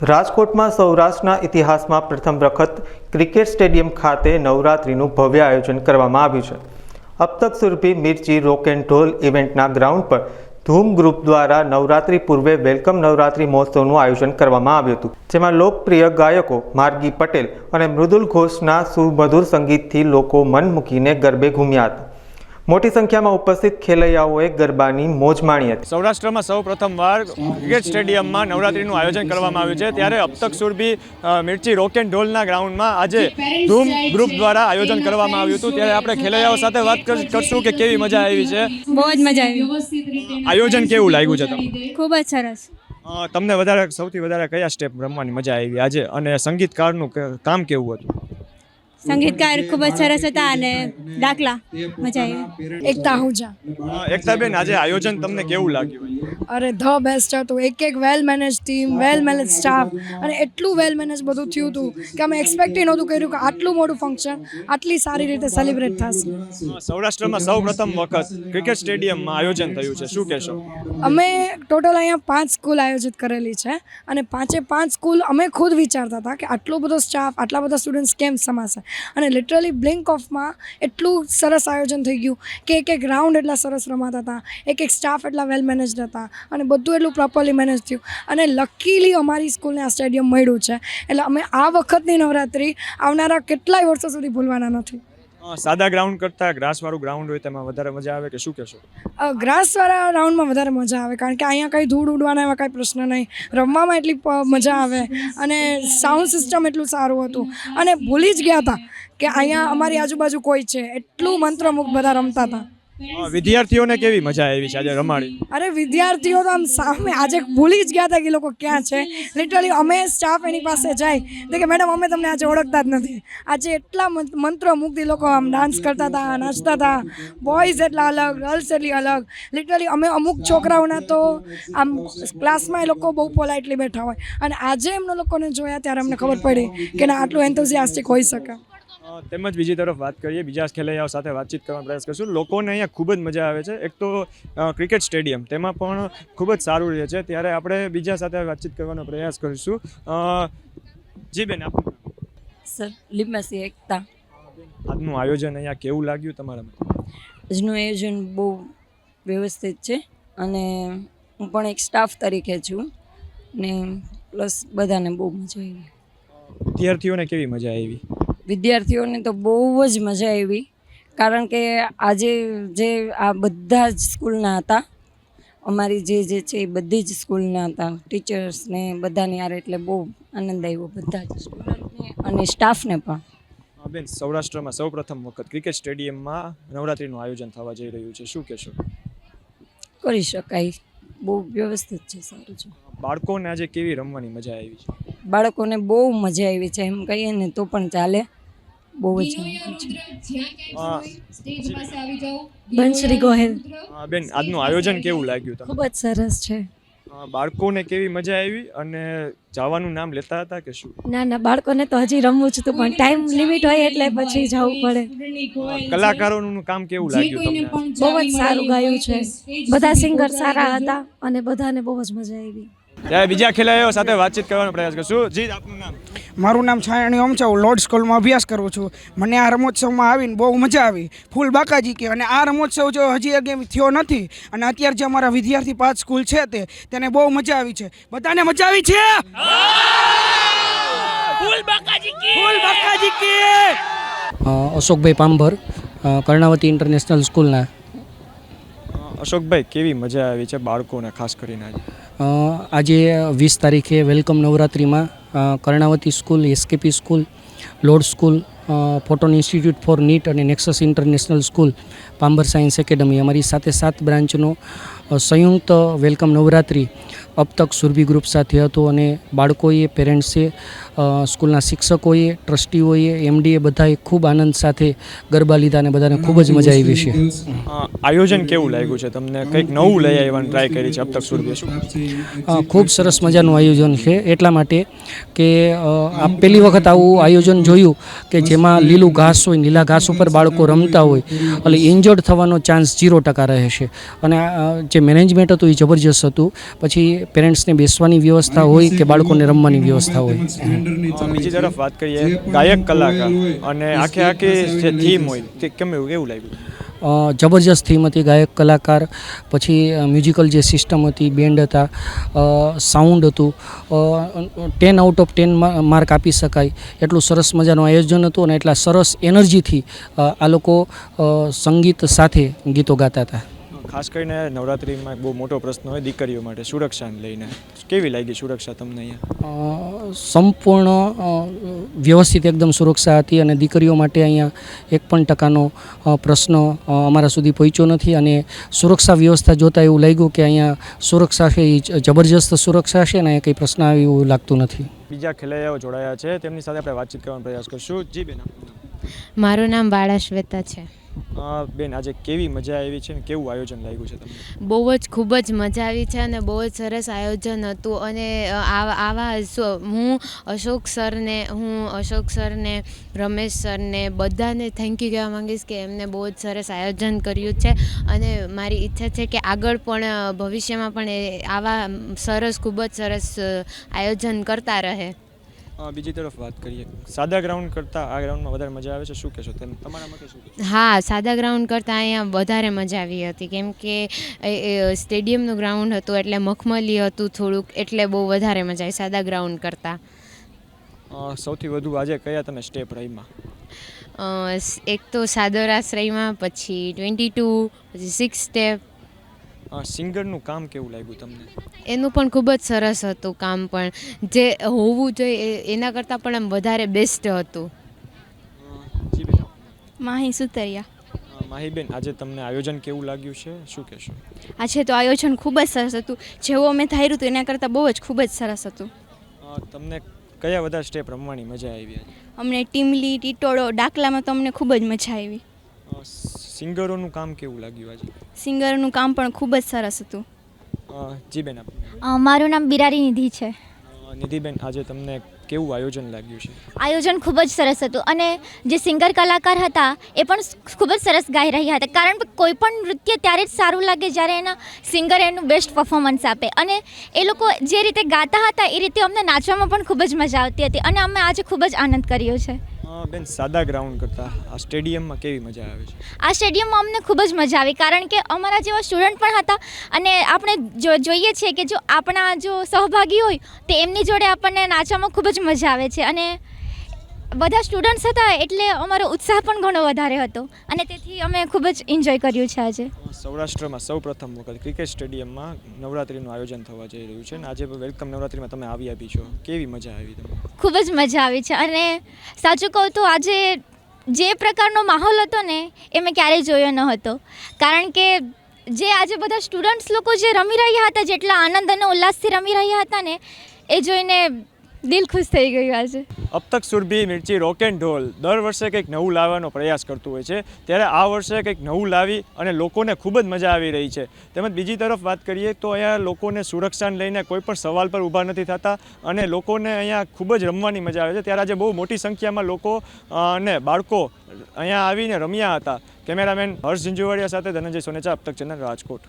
રાજકોટમાં સૌરાષ્ટ્રના ઇતિહાસમાં પ્રથમ વખત ક્રિકેટ સ્ટેડિયમ ખાતે નવરાત્રિનું ભવ્ય આયોજન કરવામાં આવ્યું છે. અબ તક સુરભી મિર્ચી રોક એન્ડ રોલ ઇવેન્ટના ગ્રાઉન્ડ પર ધૂમ ગ્રુપ દ્વારા નવરાત્રિ પૂર્વે વેલકમ નવરાત્રિ મહોત્સવનું આયોજન કરવામાં આવ્યું હતું, જેમાં લોકપ્રિય ગાયકો માર્ગી પટેલ અને મૃદુલ ઘોષના સુમધુર સંગીતથી લોકો મન મૂકીને ગરબે ઘૂમ્યા હતા. મોટી સંખ્યામાં ઉપસ્થિત ખેલૈયાઓએ ગરબાની મોજ માણી હતી. સૌરાષ્ટ્રમાં સૌ પ્રથમવાર ક્રિકેટ સ્ટેડિયમમાં નવરાત્રિનું આયોજન કરવામાં આવ્યું છે, ત્યારે અબ તક સુરભી મિર્ચી રોક એન્ડ રોલના ગ્રાઉન્ડમાં આજે ધૂમ ગ્રુપ દ્વારા આયોજન કરવામાં આવ્યું હતું. ત્યારે આપણે ખેલૈયાઓ સાથે વાત કરશું કે કેવી મજા આવી છે. બહુ જ મજા આવી. આયોજન કેવું લાગ્યું છે તમને? ખૂબ જ સરસ. તમને સૌથી વધારે કયા સ્ટેપ રમવાની મજા આવી આજે, અને સંગીતકારનું કામ કેવું હતું? સંગીતકાર ખૂબ જ સરસ હતા અને દાખલા મજા આવી. એકતા આહુજા. એકતાબેન, આજે આયોજન તમને કેવું લાગ્યું? અરે ધ બેસ્ટ હતું. એક વેલ મેનેજ ટીમ, વેલ મેનેજ સ્ટાફ, અને એટલું વેલ મેનેજ બધું થયું હતું કે અમે એક્સપેક્ટ નહોતું કર્યું કે આટલું મોટું ફંક્શન આટલી સારી રીતે સેલિબ્રેટ થશે. સૌરાષ્ટ્રમાં સૌ પ્રથમ વખત ક્રિકેટ સ્ટેડિયમમાં આયોજન થયું છે, શું કહેશો? અમે ટોટલ અહીંયા 5 સ્કૂલ આયોજિત કરેલી છે, અને 5 સ્કૂલ અમે ખુદ વિચારતા હતા કે આટલો બધો સ્ટાફ, આટલા બધા સ્ટુડન્ટ્સ કેમ સમાશે, અને લિટરલી બ્લિંક ઓફમાં એટલું સરસ આયોજન થઈ ગયું કે એક રાઉન્ડ એટલા સરસ રમાતા હતા, એક સ્ટાફ એટલા વેલ મેનેજડ હતા, અને બધું એટલું પ્રોપરલી મેનેજ થયું. અને લકીલી અમારી સ્કૂલને આ સ્ટેડિયમ મળ્યું છે, એટલે અમે આ વખતની નવરાત્રિ આવનારા કેટલાય વર્ષો સુધી ભૂલવાના નથી. સાદા ગ્રાઉન્ડ કરતાં ગ્રાસવાળું ગ્રાઉન્ડ હોય તેમાં વધારે મજા આવે કે શું કહેશો? ગ્રાસવાળા રાઉન્ડમાં વધારે મજા આવે, કારણ કે અહીંયા કંઈ ધૂળ ઉડવાના એવા કાંઈ પ્રશ્ન નહીં, રમવામાં એટલી મજા આવે, અને સાઉન્ડ સિસ્ટમ એટલું સારું હતું, અને ભૂલી જ ગયા હતા કે અહીંયા અમારી આજુબાજુ કોઈ છે, એટલું મંત્રમુગ્ધ બધા રમતા હતા. વિદ્યાર્થીઓને કેવી મજા આવી છે આજે રમાડી? અરે વિદ્યાર્થીઓ તો આમ સામે આજે ભૂલી જ ગયા હતા કે લોકો ક્યાં છે. લિટરલી અમે સ્ટાફ એની પાસે જાય તો કે મેડમ અમે તમને આજે ઓળખતા જ નથી. આજે એટલા મંત્રમુગ્ધ લોકો આમ ડાન્સ કરતા હતા, નાચતા હતા, બોયઝ એટલા અલગ, ગર્લ્સ એટલી અલગ. લિટરલી અમે અમુક છોકરાઓના તો આમ ક્લાસમાં એ લોકો બહુ પોલાઇટલી બેઠા હોય, અને આજે એમનો લોકોને જોયા ત્યારે અમને ખબર પડી કે ના આટલું એન્થુઝિયાસ્ટિક હોઈ શકે. તેમજ બીજી તરફ વાત કરીએ, બીજા ખેલૈયાઓ સાથે વાતચીત કરવાનો પ્રયાસ કરશું. લોકોને અહીંયા ખૂબ જ મજા આવે છે. એક તો ક્રિકેટ સ્ટેડિયમ તેમાં પણ ખૂબ જ સારું રહે છે, ત્યારે આપણે બીજા સાથે વાતચીત કરવાનો પ્રયાસ કરીશું. જી બેન, આપનું? સર, લિમ્બાસી એકતા. આજનું આયોજન અહીંયા કેવું લાગ્યું તમારા? આજનું આયોજન બહુ વ્યવસ્થિત છે, અને હું પણ એક સ્ટાફ તરીકે છું, ને પ્લસ બધાને બહુ મજા આવી. વિદ્યાર્થીઓને કેવી મજા આવી? વિદ્યાર્થીઓને તો બહુ જ મજા આવી, કારણ કે આજે જે આ બધા જ સ્કૂલના હતા, અમારી જે છે એ બધી જ સ્કૂલના હતા, ટીચર્સને બધાની યાર, એટલે બહુ આનંદ આવ્યો બધા જ સ્ટુડન્ટને અને સ્ટાફને પણ. બેન, સૌરાષ્ટ્રમાં સૌ પ્રથમ વખત ક્રિકેટ સ્ટેડિયમમાં નવરાત્રિનું આયોજન થવા જઈ રહ્યું છે, શું કહેશો? કરી શકાય, બહુ વ્યવસ્થિત છે, સારું છે. બાળકોને આજે કેવી રમવાની મજા આવી છે? બાળકોને બહુ મજા આવી છે, એમ કહીએ ને તો પણ ચાલે. બહુ જ બંશરી ગોહેલ. બેન, આજનું આયોજન કેવું લાગ્યું તમને? ખૂબ જ સરસ છે. બાળકોને કેવી મજા આવી, અને જવાનું નામ લેતા હતા કે શું? ના, બાળકોને તો હજી રમવું જ હતું, પણ ટાઈમ લિમિટ હોય એટલે પછી જવું પડે. કલાકારોનું કામ કેવું લાગ્યું તમને? બહુ જ સારું ગાયું છે, બધા સિંગર સારા હતા, અને બધાને બહુ જ મજા આવી. ત્યારે બીજા ખેલાડીઓ સાથે વાતચીત કરવાનો પ્રયાસ કરશું. જી, આપનું નામ? મારું નામ છાયણી ઓમ છે. હું લોર્ડ સ્કૂલમાં અભ્યાસ કરું છું. મને આ રમોત્સવમાં આવીને બહુ મજા આવી, ફૂલ બાકાજી કે. અને આ રમોત્સવ જો હજી એક થયો નથી, અને અત્યારે જે અમારા વિદ્યાર્થી 5 સ્કૂલ છે તેને બહુ મજા આવી છે. બધાને મજા આવી છે? ફૂલ બાકાજી કે. અશોકભાઈ પાંભર, કર્ણાવતી ઇન્ટરનેશનલ સ્કૂલના. અશોકભાઈ, કેવી મજા આવી છે બાળકોને ખાસ કરીને આજે 20 તારીખે વેલકમ નવરાત્રિમાં Karnavati school, SKP school, lord school, photon institute for NEET અને nexus international school, Pambhar science academy, અમારી સાથે 7 બ્રાન્ચનો સંયુક્ત વેલકમ નવરાત્રિ અબ તક સુરભી ગ્રુપ સાથે હતો. અને બાળકોએ, પેરેન્ટ્સે, સ્કૂલના શિક્ષકોએ, ટ્રસ્ટીઓએ, એમડીએ બધાએ ખૂબ આનંદ સાથે ગરબા લીધા, અને બધાને ખૂબ જ મજા આવી છે. આયોજન કેવું લાગ્યું છે તમને? કંઈક નવું લઈ આવવાની ટ્રાય કરી છે અબ તક સુરભી? ખૂબ સરસ મજાનું આયોજન છે, એટલા માટે કે આ પહેલી વખત આવું આયોજન જોયું કે જેમાં લીલું ઘાસ હોય, લીલા ઘાસ ઉપર બાળકો રમતા હોય, એટલે ઇન્જર્ડ થવાનો ચાન્સ 0% રહે છે. અને જે મેનેજમેન્ટ હતું એ જબરજસ્ત હતું. પછી પેરેન્ટ્સને બેસવાની વ્યવસ્થા હોય કે બાળકોને રમવાની વ્યવસ્થા હોય. બીજી તરફ વાત કરીએ ગાયક કલાકાર અને આખી જે થીમ હોય તે કેવું લાગ્યું? જબરજસ્ત થીમ હતી. ગાયક કલાકાર, પછી મ્યુઝિકલ જે સિસ્ટમ હતી, બેન્ડ હતા, સાઉન્ડ હતું. 10 આઉટ ઓફ 10 માર્ક આપી શકાય એટલું સરસ મજાનું આયોજન હતું અને એટલા સરસ એનર્જીથી આ લોકો સંગીત સાથે ગીતો ગાતા હતા. ખાસ કરીને નવરાત્રિમાં એક બહુ મોટો પ્રશ્ન હોય દીકરીઓ માટે, સુરક્ષાને લઈને કેવી લાગી સુરક્ષા તમને અહીંયા? સંપૂર્ણ વ્યવસ્થિત એકદમ સુરક્ષા હતી અને દીકરીઓ માટે અહીંયા 1% પ્રશ્ન અમારા સુધી પહોંચ્યો નથી. અને સુરક્ષા વ્યવસ્થા જોતાં એવું લાગ્યું કે અહીંયા સુરક્ષા છે એ જબરજસ્ત સુરક્ષા છે ને કંઈ પ્રશ્ન આવે એવું લાગતું નથી. બીજા ખેલૈયાઓ જોડાયા છે, તેમની સાથે આપણે વાતચીત કરવાનો પ્રયાસ કરશું. જી બેન, મારું નામ બાળા શ્વેતા છે. બેન, આજે કેવી મજા આવી છે ને કેવું આયોજન લાગ્યું છે તમને? બહુ જ ખૂબ જ મજા આવી છે અને બહુ જ સરસ આયોજન હતું. અને હું અશોક સરને રમેશ સરને બધાને થેન્ક યુ કહેવા માંગીશ કે એમને બહુ જ સરસ આયોજન કર્યું છે. અને મારી ઈચ્છા છે કે આગળ પણ ભવિષ્યમાં પણ આવા ખૂબ જ સરસ આયોજન કરતા રહે. બીજી તરફ વાત કરીએ, સાદા ગ્રાઉન્ડ કરતાં આ ગ્રાઉન્ડમાં વધારે મજા આવે છે, શું કહેશો તમારા માટે? શું કહેશો? હા, સાદા ગ્રાઉન્ડ કરતાં અહીંયા વધારે મજા આવી હતી, કેમ કે સ્ટેડિયમનું ગ્રાઉન્ડ હતું એટલે મખમલી હતું થોડુંક, એટલે બહુ વધારે મજા આવી સાદા ગ્રાઉન્ડ કરતાં. સૌથી વધુ આજે કયા તમે સ્ટેપ રહીમાં? એક તો સાદોરાસ રહીમાં, પછી 22, પછી 6 સ્ટેપ. સિંગરનું કામ કેવું લાગ્યું તમને? એનું પણ ખૂબ જ સરસ હતું કામ, પણ જે હોવું જોઈએ એના કરતાં પણ એમ વધારે બેસ્ટ હતું. માહી સુતરિયા. માહીબેન, આજે તમને આયોજન કેવું લાગ્યું છે, શું કહેશો? આજે તો આયોજન ખૂબ જ સરસ હતું. જેવું અમે ધાર્યું હતું એના કરતાં બહુ જ ખૂબ જ સરસ હતું. તમને કયા વધારે સ્ટેપ રમવાની મજા આવી? અમને ટીમલી, ટીટોળો, ડાકલામાં તો અમને ખૂબ જ મજા આવી. સિંગરોનું કામ કેવું લાગ્યું આજે? સિંગરનું કામ પણ ખૂબ જ સરસ હતું. જી બેન, મારું નામ બિરારી નિધિ છે. નિધિબેન, આજે તમને કેવું આયોજન લાગ્યું છે? આયોજન ખૂબ જ સરસ હતું અને જે સિંગર કલાકાર હતા એ પણ ખૂબ જ સરસ ગાઈ રહ્યા હતા. કારણ કે કોઈ પણ નૃત્ય ત્યારે જ સારું લાગે જ્યારે એના સિંગર એનું બેસ્ટ પરફોર્મન્સ આપે. અને એ લોકો જે રીતે ગાતા હતા એ રીતે અમને નાચવામાં પણ ખૂબ જ મજા આવતી હતી અને અમે આજે ખૂબ જ આનંદ કર્યો છે. બેન, સાદા ગ્રાઉન્ડ કરતાં આ સ્ટેડિયમમાં કેવી મજા આવે છે? આ સ્ટેડિયમમાં અમને ખૂબ જ મજા આવી, કારણ કે અમારા જેવા સ્ટુડન્ટ પણ હતા અને આપણે જોઈએ છીએ કે જો આપણા સહભાગી હોય તો એમની જોડે આપણને નાચવામાં ખૂબ જ મજા આવે છે. અને બધા સ્ટુડન્ટ્સ હતા એટલે અમારો ઉત્સાહ પણ ઘણો વધારે હતો અને તેથી અમે ખૂબ જ એન્જોય કર્યું છે. આજે સૌરાષ્ટ્રમાં સૌ પ્રથમ વખત ક્રિકેટ સ્ટેડિયમમાં નવરાત્રિનું આયોજન થવા જઈ રહ્યું છે અને આજે વેલકમ નવરાત્રિમાં તમે આવી છો, કેવી મજા આવી તમને? ખૂબ જ મજા આવી છે અને સાચું કહું તો આજે જે પ્રકારનો માહોલ હતો ને એ મેં ક્યારેય જોયો ન હતો. કારણ કે જે આજે બધા સ્ટુડન્ટ્સ લોકો જે રમી રહ્યા હતા, જેટલા આનંદ અને ઉલ્લાસથી રમી રહ્યા હતા ને એ જોઈને દિલ ખુશ થઈ ગયું. આજે અબ તક સુરભી મિર્ચી રોક એન્ડ ઢોલ દર વર્ષે કંઈક નવું લાવવાનો પ્રયાસ કરતું હોય છે, ત્યારે આ વર્ષે કંઈક નવું લાવી અને લોકોને ખૂબ જ મજા આવી રહી છે. તેમજ બીજી તરફ વાત કરીએ તો અહીંયા લોકોને સુરક્ષાને લઈને કોઈ પણ સવાલ પર ઊભા નથી થતા અને લોકોને અહીંયા ખૂબ જ રમવાની મજા આવે છે. ત્યારે આજે બહુ મોટી સંખ્યામાં લોકો અને બાળકો અહીંયા આવીને રમ્યા હતા. કેમેરામેન હર્ષ ઝિંઝુવાડિયા સાથે ધનંજય સોનેચા, અબ તક ચેનલ, રાજકોટ.